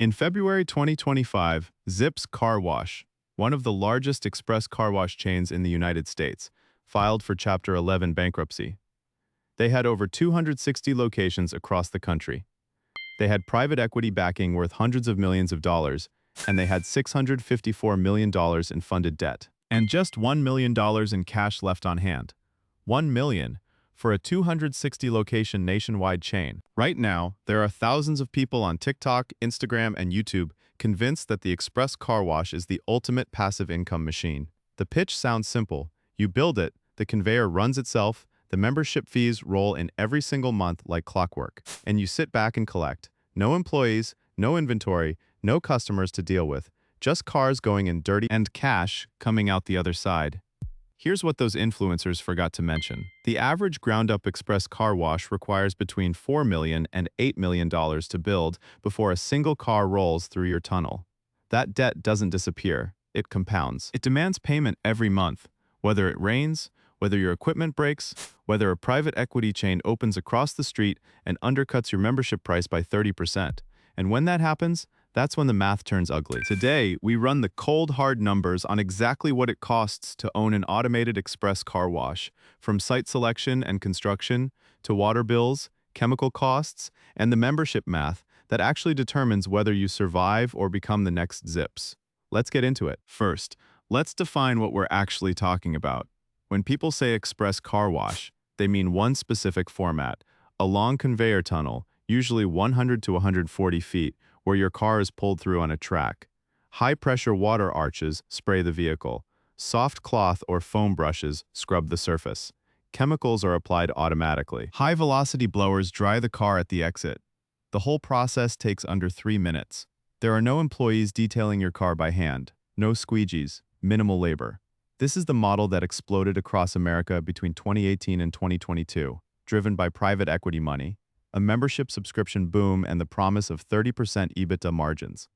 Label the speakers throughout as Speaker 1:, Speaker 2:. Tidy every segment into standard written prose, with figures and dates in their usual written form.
Speaker 1: In February 2025, Zips Car Wash, one of the largest express car wash chains in the United States, filed for Chapter 11 bankruptcy. They had over 260 locations across the country. They had private equity backing worth hundreds of millions of dollars, and they had $654 million in funded debt, and just $1 million in cash left on hand. $1 million for a 260-location nationwide chain. Right now, there are thousands of people on TikTok, Instagram, and YouTube convinced that the Express Car Wash is the ultimate passive income machine. The pitch sounds simple. You build it, the conveyor runs itself, the membership fees roll in every single month like clockwork, and you sit back and collect. No employees, no inventory, no customers to deal with, just cars going in dirty and cash coming out the other side. Here's what those influencers forgot to mention. The average ground-up express car wash requires between $4 million and $8 million to build before a single car rolls through your tunnel. That debt doesn't disappear, it compounds. It demands payment every month, whether it rains, whether your equipment breaks, whether a private equity chain opens across the street and undercuts your membership price by 30%. And when that happens, that's when the math turns ugly. Today, we run the cold, hard numbers on exactly what it costs to own an automated express car wash, from site selection and construction to water bills, chemical costs, and the membership math that actually determines whether you survive or become the next Zips. Let's get into it. First, let's define what we're actually talking about. When people say express car wash, they mean one specific format, a long conveyor tunnel, usually 100 to 140 feet, where your car is pulled through on a track. High-pressure water arches spray the vehicle. Soft cloth or foam brushes scrub the surface. Chemicals are applied automatically. High-velocity blowers dry the car at the exit. The whole process takes under 3 minutes. There are no employees detailing your car by hand. No squeegees. Minimal labor. This is the model that exploded across America between 2018 and 2022, driven by private equity money, a membership subscription boom, and the promise of 30% EBITDA margins.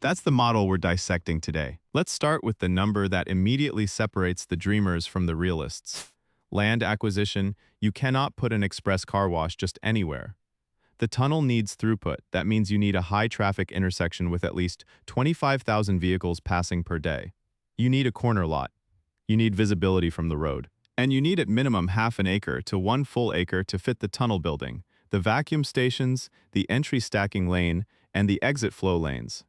Speaker 1: That's the model we're dissecting today. Let's start with the number that immediately separates the dreamers from the realists. Land acquisition. You cannot put an express car wash just anywhere. The tunnel needs throughput. That means you need a high-traffic intersection with at least 25,000 vehicles passing per day. You need a corner lot. You need visibility from the road. And you need at minimum half an acre to 1 full acre to fit the tunnel building, the vacuum stations, the entry stacking lane, and the exit flow lanes.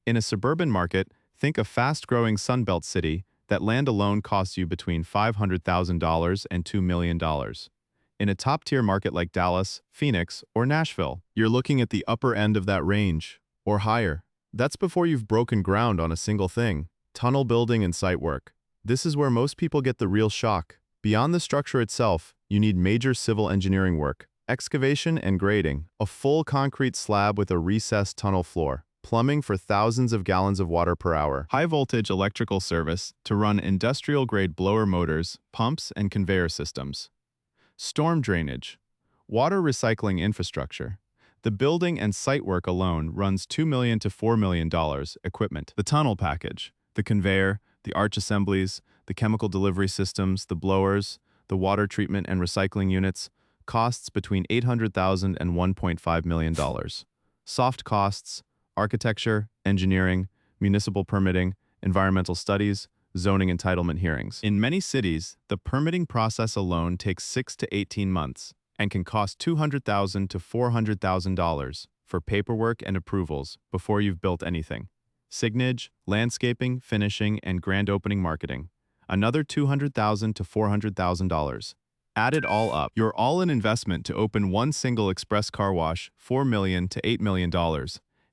Speaker 1: In a suburban market, think a fast-growing Sunbelt city. That land alone costs you between $500,000 and $2 million. In a top-tier market like Dallas, Phoenix, or Nashville, you're looking at the upper end of that range, or higher. That's before you've broken ground on a single thing: tunnel building and site work. This is where most people get the real shock. Beyond the structure itself, you need major civil engineering work, excavation and grading, a full concrete slab with a recessed tunnel floor, plumbing for thousands of gallons of water per hour, high-voltage electrical service to run industrial-grade blower motors, pumps, and conveyor systems, storm drainage, water recycling infrastructure. The building and site work alone runs $2 million to $4 million. Equipment, the tunnel package, the conveyor, the arch assemblies, the chemical delivery systems, the blowers, the water treatment and recycling units, costs between $800,000 and $1.5 million. Soft costs, architecture, engineering, municipal permitting, environmental studies, zoning entitlement hearings. In many cities, the permitting process alone takes 6 to 18 months and can cost $200,000 to $400,000 for paperwork and approvals before you've built anything. Signage, landscaping, finishing, and grand opening marketing. Another $200,000 to $400,000. Add it all up, your all-in investment to open one single express car wash, $4 million to $8 million.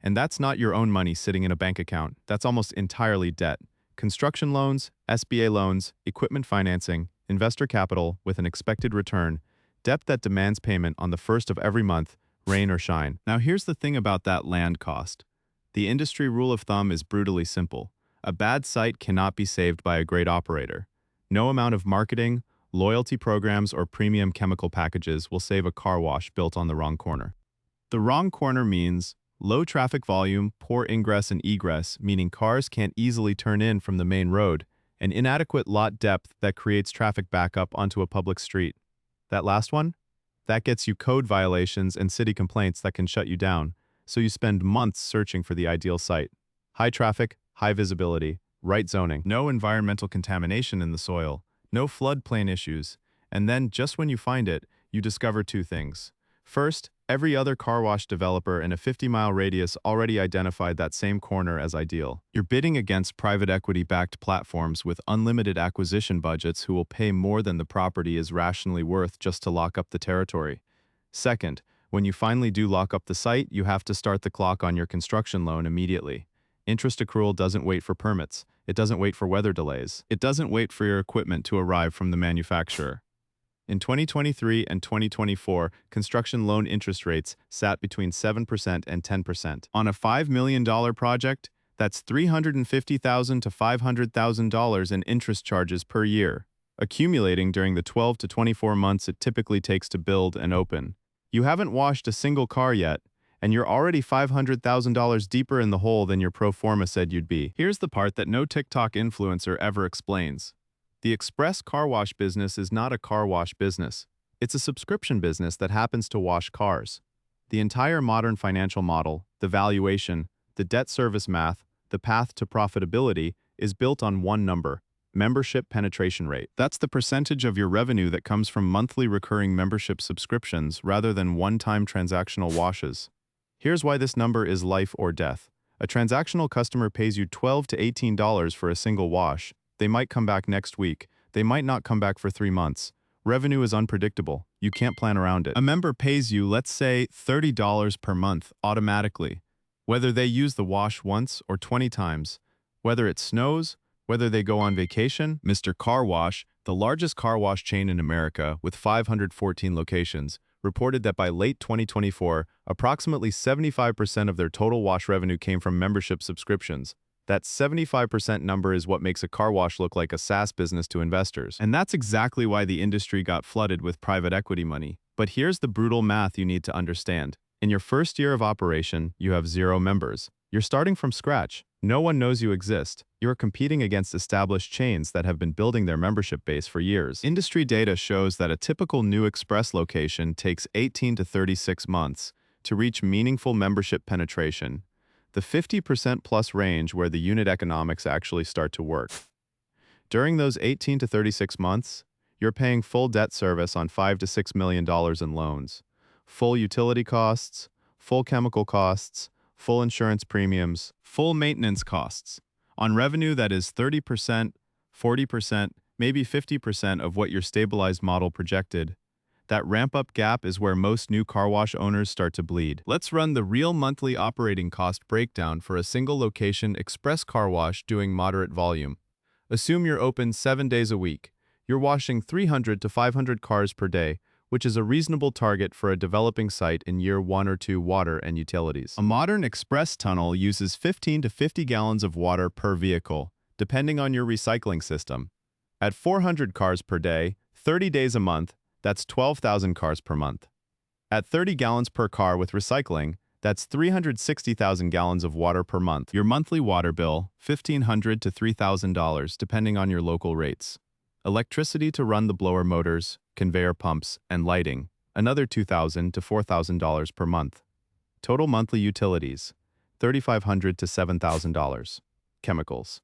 Speaker 1: And that's not your own money sitting in a bank account. That's almost entirely debt. Construction loans, SBA loans, equipment financing, investor capital with an expected return, debt that demands payment on the first of every month, rain or shine. Now here's the thing about that land cost. The industry rule of thumb is brutally simple. A bad site cannot be saved by a great operator. No amount of marketing, loyalty programs, or premium chemical packages will save a car wash built on the wrong corner. The wrong corner means low traffic volume, poor ingress and egress, meaning cars can't easily turn in from the main road, and inadequate lot depth that creates traffic backup onto a public street. That last one? That gets you code violations and city complaints that can shut you down. so you spend months searching for the ideal site. High traffic, high visibility, right zoning, no environmental contamination in the soil, no floodplain issues, and then just when you find it, you discover two things. First, every other car wash developer in a 50-mile radius already identified that same corner as ideal. You're bidding against private equity-backed platforms with unlimited acquisition budgets who will pay more than the property is rationally worth just to lock up the territory. Second, when you finally do lock up the site, you have to start the clock on your construction loan immediately. Interest accrual doesn't wait for permits. It doesn't wait for weather delays. It doesn't wait for your equipment to arrive from the manufacturer. In 2023 and 2024, construction loan interest rates sat between 7% and 10%. On a $5 million project, that's $350,000 to $500,000 in interest charges per year, accumulating during the 12 to 24 months it typically takes to build and open. You haven't washed a single car yet, and you're already $500,000 deeper in the hole than your pro forma said you'd be. Here's the part that no TikTok influencer ever explains. The express car wash business is not a car wash business. It's a subscription business that happens to wash cars. The entire modern financial model, the valuation, the debt service math, the path to profitability is built on one number: membership penetration rate. That's the percentage of your revenue that comes from monthly recurring membership subscriptions rather than one-time transactional washes. Here's why this number is life or death. A transactional customer pays you $12 to $18 for a single wash. They might come back next week. They might not come back for 3 months. Revenue is unpredictable. You can't plan around it. A member pays you, let's say, $30 per month automatically, whether they use the wash once or 20 times, whether it snows, whether they go on vacation. Mr. Car Wash, the largest car wash chain in America with 514 locations, reported that by late 2024, approximately 75% of their total wash revenue came from membership subscriptions. That 75% number is what makes a car wash look like a SaaS business to investors. And that's exactly why the industry got flooded with private equity money. But here's the brutal math you need to understand. In your first year of operation, you have 0 members. You're starting from scratch. No one knows you exist. You're competing against established chains that have been building their membership base for years. Industry data shows that a typical new express location takes 18 to 36 months to reach meaningful membership penetration, the 50% plus range where the unit economics actually start to work. During those 18 to 36 months, you're paying full debt service on $5 to $6 million in loans, full utility costs, full chemical costs, full insurance premiums, full maintenance costs, on revenue that is 30%, 40%, maybe 50% of what your stabilized model projected. That ramp-up gap is where most new car wash owners start to bleed. Let's run the real monthly operating cost breakdown for a single location express car wash doing moderate volume. Assume you're open 7 days a week. You're washing 300 to 500 cars per day, which is a reasonable target for a developing site in year 1 or 2 water and utilities. A modern express tunnel uses 15 to 50 gallons of water per vehicle, depending on your recycling system. At 400 cars per day, 30 days a month, that's 12,000 cars per month. At 30 gallons per car with recycling, that's 360,000 gallons of water per month. Your monthly water bill, $1,500 to $3,000, depending on your local rates. Electricity to run the blower motors, conveyor pumps, and lighting, another $2,000 to $4,000 per month. Total monthly utilities, $3,500 to $7,000. Chemicals.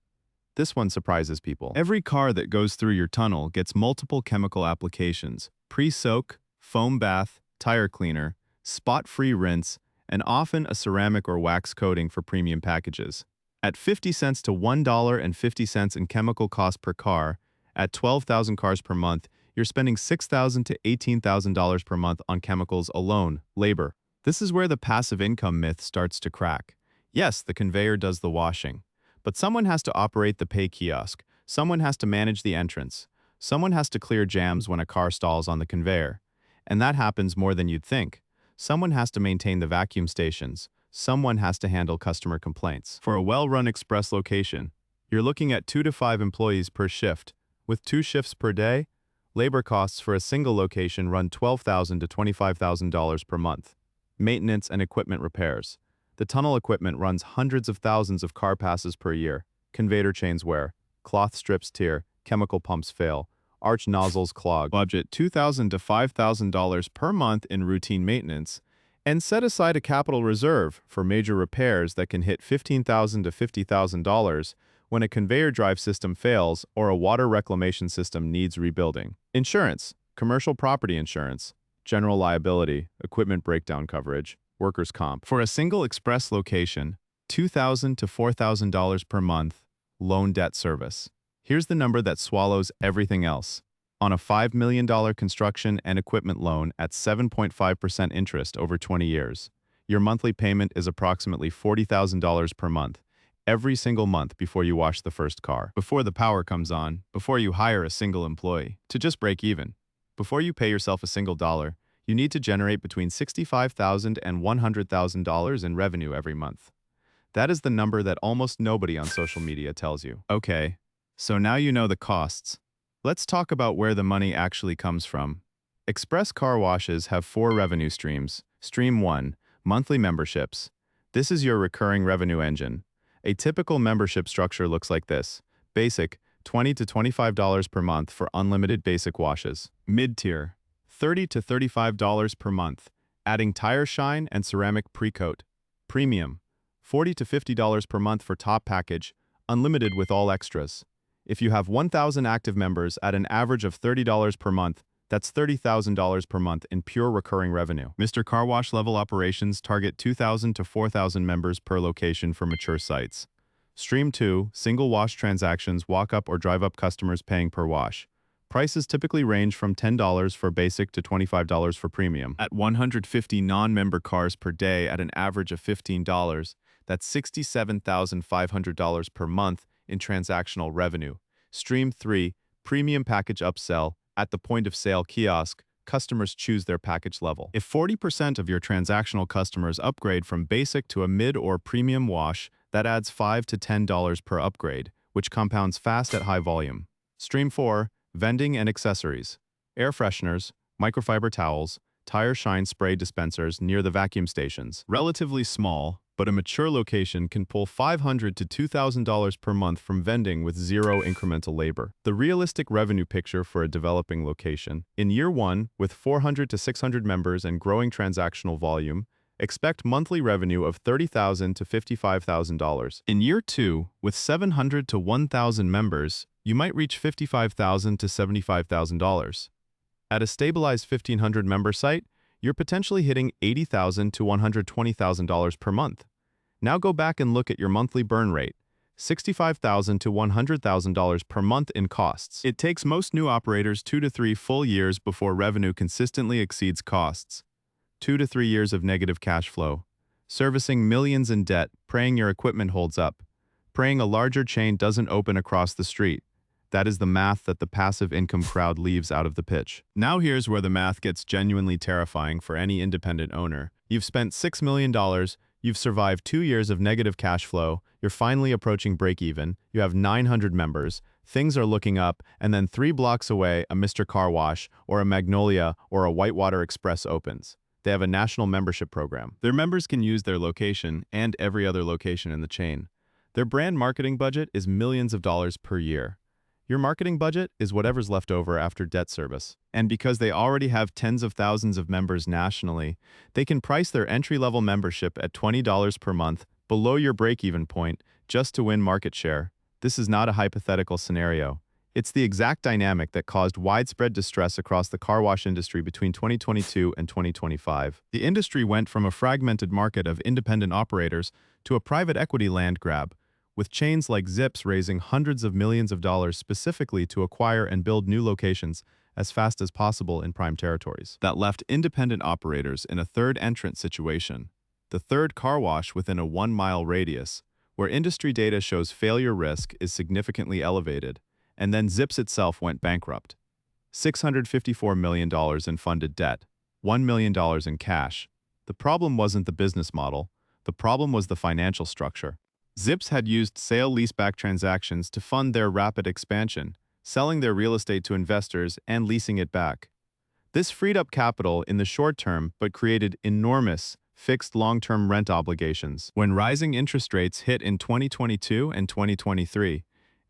Speaker 1: This one surprises people. Every car that goes through your tunnel gets multiple chemical applications: pre-soak, foam bath, tire cleaner, spot-free rinse, and often a ceramic or wax coating for premium packages. At 50 cents to $1.50 in chemical cost per car, at 12,000 cars per month, you're spending $6,000 to $18,000 per month on chemicals alone, labor. This is where the passive income myth starts to crack. Yes, the conveyor does the washing, but someone has to operate the pay kiosk, someone has to manage the entrance, someone has to clear jams when a car stalls on the conveyor. And that happens more than you'd think. Someone has to maintain the vacuum stations, someone has to handle customer complaints. For a well-run express location, you're looking at 2 to 5 employees per shift. With 2 shifts per day, labor costs for a single location run $12,000 to $25,000 per month. Maintenance and equipment repairs. The tunnel equipment runs hundreds of thousands of car passes per year. Conveyor chains wear, cloth strips tear, chemical pumps fail, arch nozzles clog. Budget $2,000 to $5,000 per month in routine maintenance, And set aside a capital reserve for major repairs that can hit $15,000 to $50,000 when a conveyor drive system fails or a water reclamation system needs rebuilding. Insurance, commercial property insurance, general liability, equipment breakdown coverage, workers' comp. For a single express location, $2,000 to $4,000 per month, loan debt service. Here's the number that swallows everything else. On a $5 million construction and equipment loan at 7.5% interest over 20 years, your monthly payment is approximately $40,000 per month, every single month before you wash the first car, before the power comes on, before you hire a single employee, to just break even. Before you pay yourself a single dollar, you need to generate between $65,000 and $100,000 in revenue every month. That is the number that almost nobody on social media tells you. Okay, so now you know the costs. Let's talk about where the money actually comes from. Express car washes have 4 revenue streams. Stream 1, monthly memberships. This is your recurring revenue engine. A typical membership structure looks like this. Basic, $20 to $25 per month for unlimited basic washes. Mid-tier, $30 to $35 per month, adding tire shine and ceramic pre-coat. Premium, $40 to $50 per month for top package, unlimited with all extras. If you have 1,000 active members at an average of $30 per month, that's $30,000 per month in pure recurring revenue. Mr. Car Wash level operations target 2,000 to 4,000 members per location for mature sites. Stream 2, single wash transactions, walk-up or drive-up customers paying per wash. Prices typically range from $10 for basic to $25 for premium. At 150 non-member cars per day at an average of $15, that's $67,500 per month in transactional revenue. Stream 3, premium package upsell. At the point-of-sale kiosk, customers choose their package level. If 40% of your transactional customers upgrade from basic to a mid or premium wash, that adds $5 to $10 per upgrade, which compounds fast at high volume. Stream 4, vending and accessories. Air fresheners, microfiber towels, tire shine spray dispensers near the vacuum stations. Relatively small, but a mature location can pull $500 to $2,000 per month from vending with zero incremental labor. The realistic revenue picture for a developing location. In year 1, with 400 to 600 members and growing transactional volume, expect monthly revenue of $30,000 to $55,000. In year 2, with 700 to 1,000 members, you might reach $55,000 to $75,000. At a stabilized 1,500 member site, you're potentially hitting $80,000 to $120,000 per month. Now go back and look at your monthly burn rate, $65,000 to $100,000 per month in costs. It takes most new operators 2 to 3 full years before revenue consistently exceeds costs. 2 to 3 years of negative cash flow. Servicing millions in debt, praying your equipment holds up. Praying a larger chain doesn't open across the street. That is the math that the passive income crowd leaves out of the pitch. Now here's where the math gets genuinely terrifying for any independent owner. You've spent $6 million, you've survived 2 years of negative cash flow, you're finally approaching break-even, you have 900 members, things are looking up, and then 3 blocks away, a Mr. Car Wash, or a Magnolia, or a Whitewater Express opens. They have a national membership program. Their members can use their location and every other location in the chain. Their brand marketing budget is millions of dollars per year. Your marketing budget is whatever's left over after debt service. And because they already have tens of thousands of members nationally, they can price their entry-level membership at $20 per month below your break-even point just to win market share. This is not a hypothetical scenario. It's the exact dynamic that caused widespread distress across the car wash industry between 2022 and 2025. The industry went from a fragmented market of independent operators to a private equity land grab, with chains like Zips raising hundreds of millions of dollars specifically to acquire and build new locations as fast as possible in prime territories. That left independent operators in a third entrant situation, the third car wash within a 1-mile radius, where industry data shows failure risk is significantly elevated, and then Zips itself went bankrupt. $654 million in funded debt, $1 million in cash. The problem wasn't the business model, the problem was the financial structure. Zips had used sale-leaseback transactions to fund their rapid expansion, selling their real estate to investors and leasing it back. This freed up capital in the short term but created enormous, fixed long-term rent obligations. When rising interest rates hit in 2022 and 2023,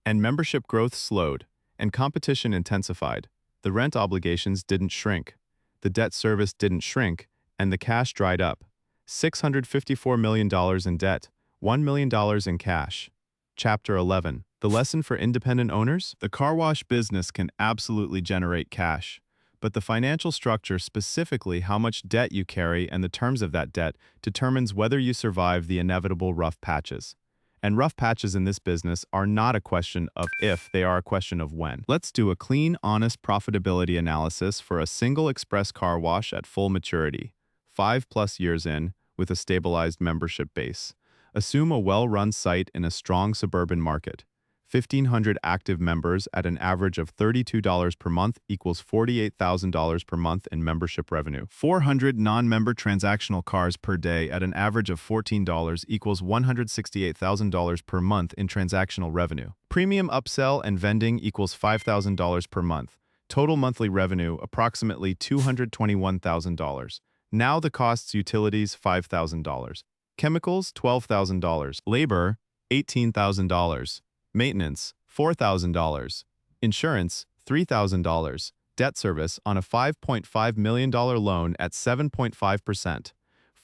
Speaker 1: and membership growth slowed, and competition intensified, the rent obligations didn't shrink, the debt service didn't shrink, and the cash dried up. $654 million in debt, $1 million in cash. Chapter 11. The lesson for independent owners? The car wash business can absolutely generate cash, but the financial structure, specifically how much debt you carry and the terms of that debt, determines whether you survive the inevitable rough patches. And rough patches in this business are not a question of if, they are a question of when. Let's do a clean, honest profitability analysis for a single express car wash at full maturity, 5+ years in, with a stabilized membership base. Assume a well-run site in a strong suburban market. 1,500 active members at an average of $32 per month equals $48,000 per month in membership revenue. 400 non-member transactional cars per day at an average of $14 equals $168,000 per month in transactional revenue. Premium upsell and vending equals $5,000 per month. Total monthly revenue approximately $221,000. Now the costs: utilities $5,000. Chemicals $12,000. Labor $18,000. Maintenance, $4,000. Insurance, $3,000. Debt service on a $5.5 million loan at 7.5%,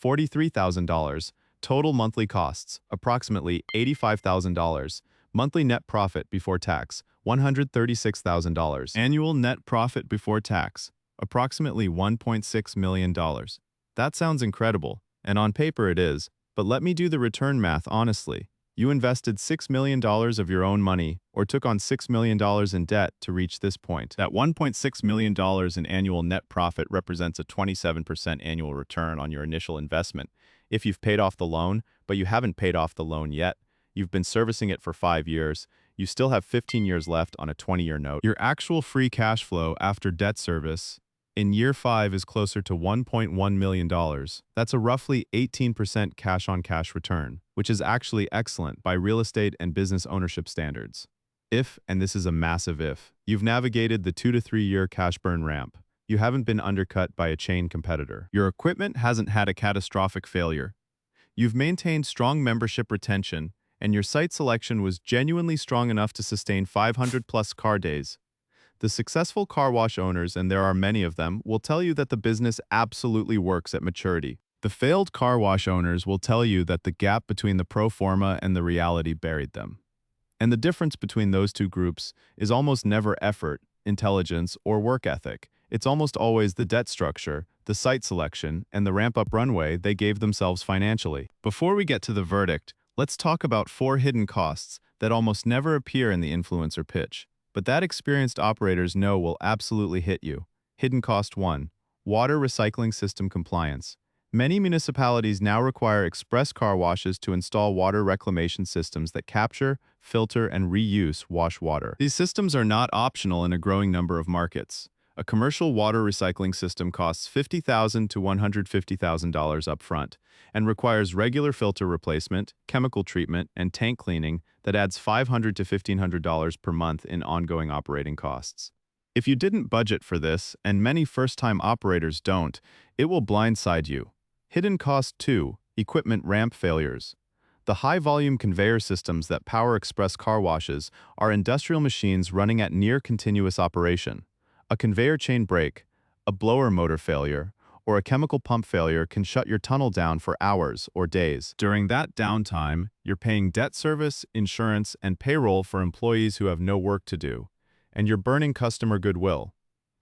Speaker 1: $43,000. Total monthly costs, approximately $85,000. Monthly net profit before tax, $136,000. Annual net profit before tax, approximately $1.6 million. That sounds incredible, and on paper it is, but let me do the return math honestly. You invested $6 million of your own money or took on $6 million in debt to reach this point. That $1.6 million in annual net profit represents a 27% annual return on your initial investment. If you've paid off the loan, but you haven't paid off the loan yet, you've been servicing it for 5 years, you still have 15 years left on a 20-year note. Your actual free cash flow after debt service in year 5 is closer to $1.1 million. That's a roughly 18% cash-on-cash return, which is actually excellent by real estate and business ownership standards. If, and this is a massive if, you've navigated the 2 to 3 year cash burn ramp, you haven't been undercut by a chain competitor. Your equipment hasn't had a catastrophic failure. You've maintained strong membership retention, and your site selection was genuinely strong enough to sustain 500+ car days. The successful car wash owners, and there are many of them, will tell you that the business absolutely works at maturity. The failed car wash owners will tell you that the gap between the pro forma and the reality buried them. And the difference between those two groups is almost never effort, intelligence, or work ethic. It's almost always the debt structure, the site selection, and the ramp-up runway they gave themselves financially. Before we get to the verdict, let's talk about 4 hidden costs that almost never appear in the influencer pitch, but that experienced operators know will absolutely hit you. Hidden cost 1. Water recycling system compliance. Many municipalities now require express car washes to install water reclamation systems that capture, filter, and reuse wash water. These systems are not optional in a growing number of markets. A commercial water recycling system costs $50,000 to $150,000 upfront and requires regular filter replacement, chemical treatment, and tank cleaning that adds $500 to $1,500 per month in ongoing operating costs. If you didn't budget for this, and many first-time operators don't, it will blindside you. Hidden cost 2. Equipment ramp failures. The high-volume conveyor systems that power express car washes are industrial machines running at near-continuous operation. A conveyor chain break, a blower motor failure, or a chemical pump failure can shut your tunnel down for hours or days. During that downtime, you're paying debt service, insurance, and payroll for employees who have no work to do, and you're burning customer goodwill.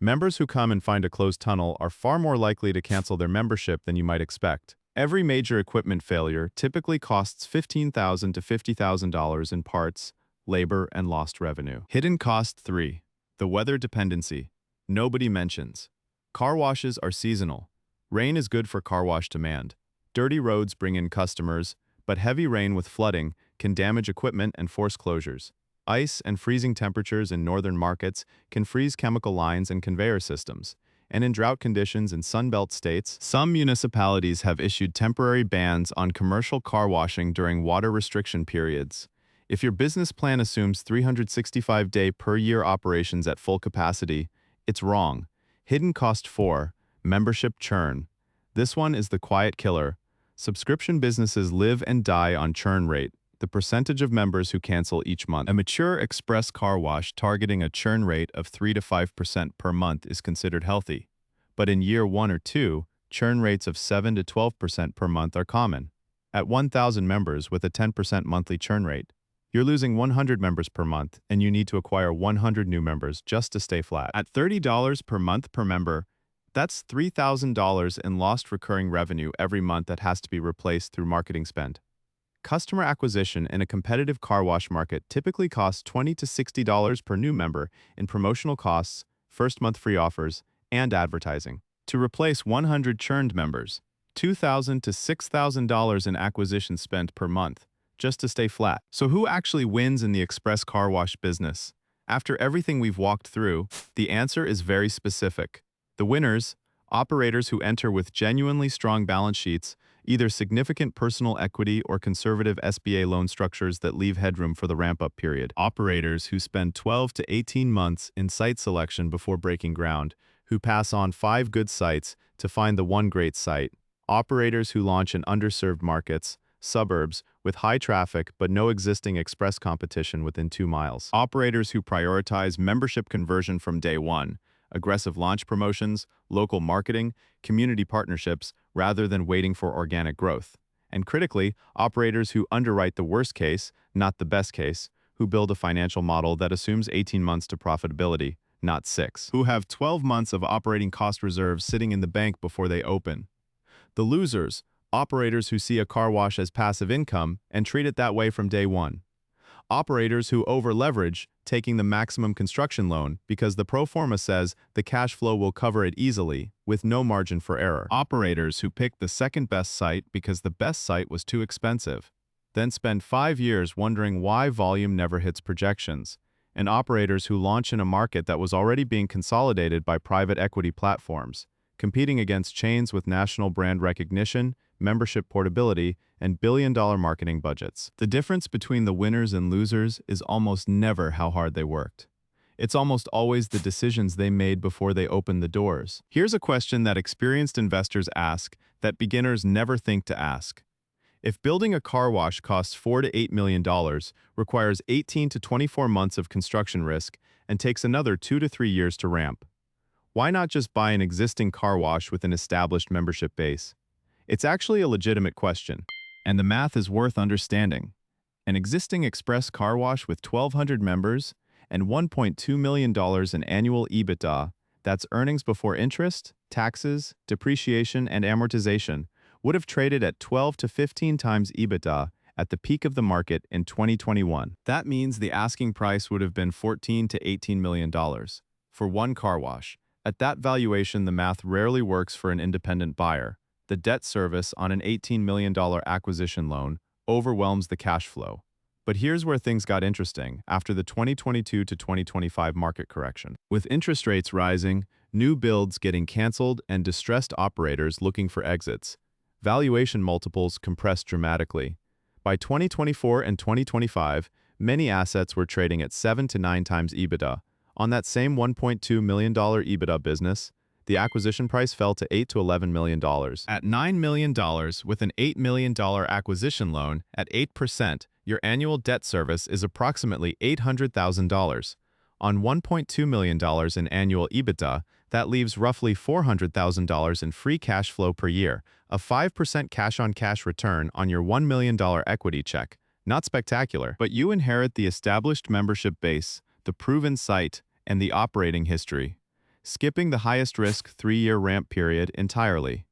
Speaker 1: Members who come and find a closed tunnel are far more likely to cancel their membership than you might expect. Every major equipment failure typically costs $15,000 to $50,000 in parts, labor, and lost revenue. Hidden cost 3. The weather dependency. Nobody mentions. Car washes are seasonal. Rain is good for car wash demand. Dirty roads bring in customers, but heavy rain with flooding can damage equipment and force closures. Ice and freezing temperatures in northern markets can freeze chemical lines and conveyor systems. And in drought conditions in Sunbelt states, some municipalities have issued temporary bans on commercial car washing during water restriction periods. If your business plan assumes 365-day per year operations at full capacity, it's wrong. Hidden cost 4. Membership churn. This one is the quiet killer. Subscription businesses live and die on churn rate, the percentage of members who cancel each month. A mature express car wash targeting a churn rate of 3 to 5% per month is considered healthy. But in year 1 or 2, Churn rates of 7 to 12% per month are common. At 1,000 members with a 10% monthly churn rate, you're losing 100 members per month, and you need to acquire 100 new members just to stay flat. At $30 per month per member, that's $3,000 in lost recurring revenue every month that has to be replaced through marketing spend. Customer acquisition in a competitive car wash market typically costs $20 to $60 per new member in promotional costs, first month free offers, and advertising. To replace 100 churned members, $2,000 to $6,000 in acquisition spent per month, just to stay flat. So who actually wins in the express car wash business? After everything we've walked through, the answer is very specific. The winners, operators who enter with genuinely strong balance sheets, either significant personal equity or conservative SBA loan structures that leave headroom for the ramp-up period. Operators who spend 12 to 18 months in site selection before breaking ground, who pass on 5 good sites to find the one great site. Operators who launch in underserved markets, suburbs, with high traffic but no existing express competition within 2 miles. Operators who prioritize membership conversion from day one, aggressive launch promotions, local marketing, community partnerships, rather than waiting for organic growth. And critically, operators who underwrite the worst case, not the best case, who build a financial model that assumes 18 months to profitability, not 6. Who have 12 months of operating cost reserves sitting in the bank before they open. The losers, operators who see a car wash as passive income and treat it that way from day one. Operators who over-leverage, taking the maximum construction loan because the pro forma says the cash flow will cover it easily, with no margin for error. Operators who pick the second best site because the best site was too expensive, then spend 5 years wondering why volume never hits projections. And operators who launch in a market that was already being consolidated by private equity platforms, competing against chains with national brand recognition, membership portability, and billion-dollar marketing budgets. The difference between the winners and losers is almost never how hard they worked. It's almost always the decisions they made before they opened the doors. Here's a question that experienced investors ask that beginners never think to ask. If building a car wash costs $4 to $8 million, requires 18 to 24 months of construction risk, and takes another 2 to 3 years to ramp, why not just buy an existing car wash with an established membership base? It's actually a legitimate question, and the math is worth understanding. An existing express car wash with 1,200 members and $1.2 million in annual EBITDA, that's earnings before interest, taxes, depreciation, and amortization, would have traded at 12 to 15 times EBITDA at the peak of the market in 2021. That means the asking price would have been $14 to $18 million for one car wash. At that valuation, the math rarely works for an independent buyer. The debt service on an $18 million acquisition loan overwhelms the cash flow. But here's where things got interesting after the 2022 to 2025 market correction. With interest rates rising, new builds getting canceled, and distressed operators looking for exits, valuation multiples compressed dramatically. By 2024 and 2025, many assets were trading at 7 to 9 times EBITDA. On that same $1.2 million EBITDA business, the acquisition price fell to $8 to $11 million. At $9 million with an $8 million acquisition loan at 8%, your annual debt service is approximately $800,000. On $1.2 million in annual EBITDA, that leaves roughly $400,000 in free cash flow per year, a 5% cash-on-cash return on your $1 million equity check. Not spectacular, but you inherit the established membership base, the proven site, and the operating history, skipping the highest-risk 3-year ramp period entirely.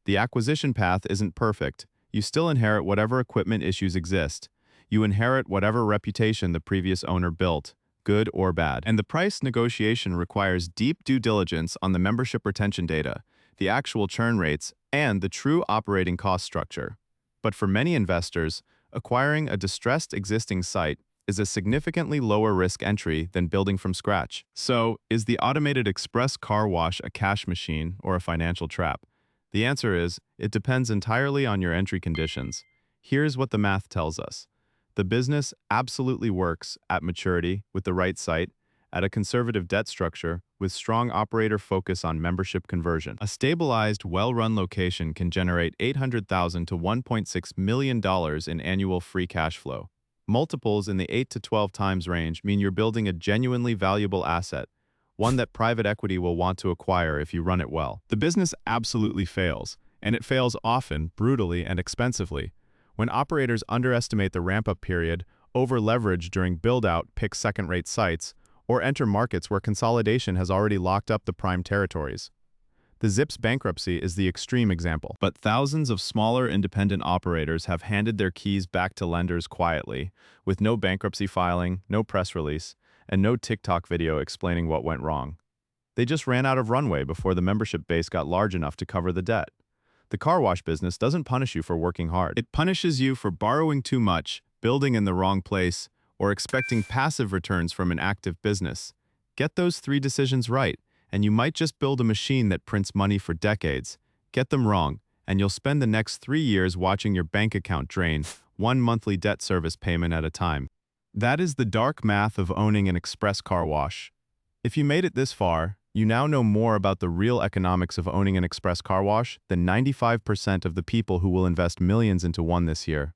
Speaker 1: The acquisition path isn't perfect. You still inherit whatever equipment issues exist. You inherit whatever reputation the previous owner built, good or bad. And the price negotiation requires deep due diligence on the membership retention data, the actual churn rates, and the true operating cost structure. But for many investors, acquiring a distressed existing site is a significantly lower risk entry than building from scratch. So, is the automated express car wash a cash machine or a financial trap? The answer is, it depends entirely on your entry conditions. Here's what the math tells us. The business absolutely works at maturity with the right site, at a conservative debt structure, with strong operator focus on membership conversion. A stabilized, well-run location can generate $800,000 to $1.6 million in annual free cash flow. Multiples in the 8 to 12 times range mean you're building a genuinely valuable asset, one that private equity will want to acquire if you run it well. The business absolutely fails, and it fails often, brutally, and expensively. When operators underestimate the ramp-up period, over-leverage during build-out, pick second-rate sites, or enter markets where consolidation has already locked up the prime territories. The Zips bankruptcy is the extreme example, but thousands of smaller independent operators have handed their keys back to lenders quietly, with no bankruptcy filing, no press release, and no TikTok video explaining what went wrong. They just ran out of runway before the membership base got large enough to cover the debt. The car wash business doesn't punish you for working hard. It punishes you for borrowing too much, building in the wrong place, or expecting passive returns from an active business. Get those 3 decisions right, and you might just build a machine that prints money for decades. Get them wrong, and you'll spend the next 3 years watching your bank account drain, one monthly debt service payment at a time. That is the dark math of owning an express car wash. If you made it this far, you now know more about the real economics of owning an express car wash than 95% of the people who will invest millions into one this year.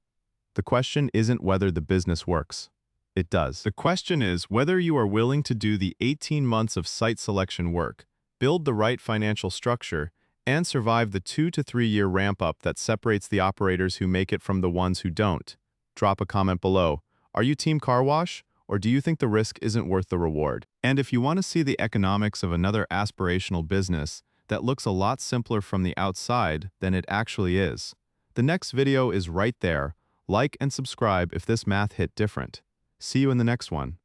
Speaker 1: The question isn't whether the business works. It does. The question is whether you are willing to do the 18 months of site selection work, build the right financial structure, and survive the 2 to 3 year ramp-up that separates the operators who make it from the ones who don't. Drop a comment below. Are you team car wash, or do you think the risk isn't worth the reward? And if you want to see the economics of another aspirational business that looks a lot simpler from the outside than it actually is, the next video is right there. Like and subscribe if this math hit different. See you in the next one.